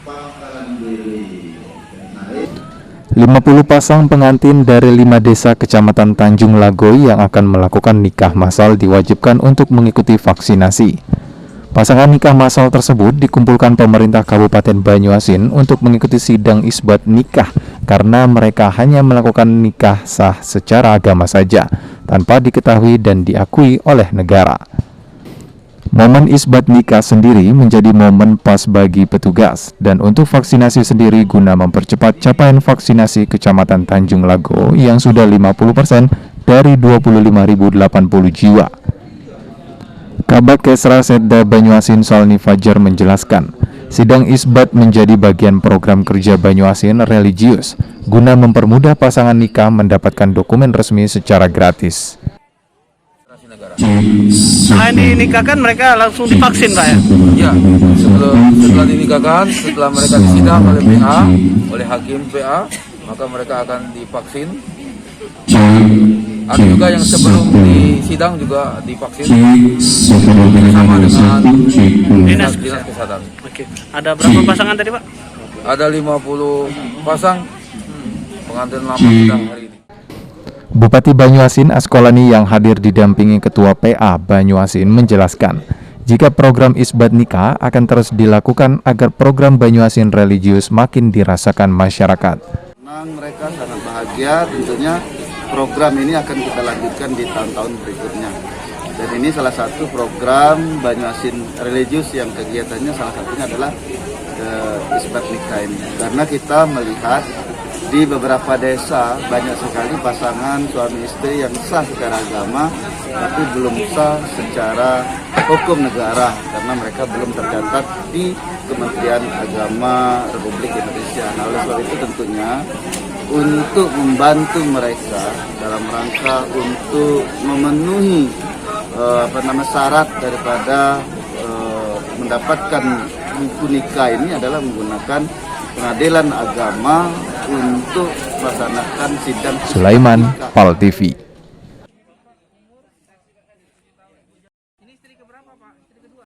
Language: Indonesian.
50 pasang pengantin dari 5 desa Kecamatan Tanjung Lagoy yang akan melakukan nikah massal diwajibkan untuk mengikuti vaksinasi. Pasangan nikah massal tersebut dikumpulkan pemerintah Kabupaten Banyuasin untuk mengikuti sidang isbat nikah karena mereka hanya melakukan nikah sah secara agama saja, tanpa diketahui dan diakui oleh negara. Momen isbat nikah sendiri menjadi momen pas bagi petugas, dan untuk vaksinasi sendiri guna mempercepat capaian vaksinasi Kecamatan Tanjung Lago yang sudah 50% dari 25.080 jiwa. Kabak Kesra Setda Banyuasin Solni Fajar menjelaskan, sidang isbat menjadi bagian program kerja Banyuasin religius guna mempermudah pasangan nikah mendapatkan dokumen resmi secara gratis. Selain dinikahkan mereka langsung divaksin, Pak ya? Ya, setelah dinikahkan, setelah mereka disidang oleh PA, oleh hakim PA, maka mereka akan divaksin. Ada juga yang sebelum disidang juga divaksin bersama dengan dinas kesehatan. Oke. Ada berapa pasangan tadi, Pak? Ada 50 pasang pengantin lama sedang hari ini. Bupati Banyuasin Askolani yang hadir didampingi Ketua PA Banyuasin menjelaskan, jika program isbat nikah akan terus dilakukan agar program Banyuasin religius makin dirasakan masyarakat. Mereka sangat bahagia, tentunya program ini akan kita lanjutkan di tahun-tahun berikutnya. Dan ini salah satu program Banyuasin religius yang kegiatannya salah satunya adalah isbat nikah ini. Karena kita melihat di beberapa desa banyak sekali pasangan suami istri yang sah secara agama tapi belum sah secara hukum negara karena mereka belum tercatat di Kementerian Agama Republik Indonesia. Nah, oleh sebab itu tentunya untuk membantu mereka dalam rangka untuk memenuhi syarat daripada mendapatkan buku nikah ini adalah menggunakan pengadilan agama untuk melaksanakan sidang. Sulaiman, PAL TV.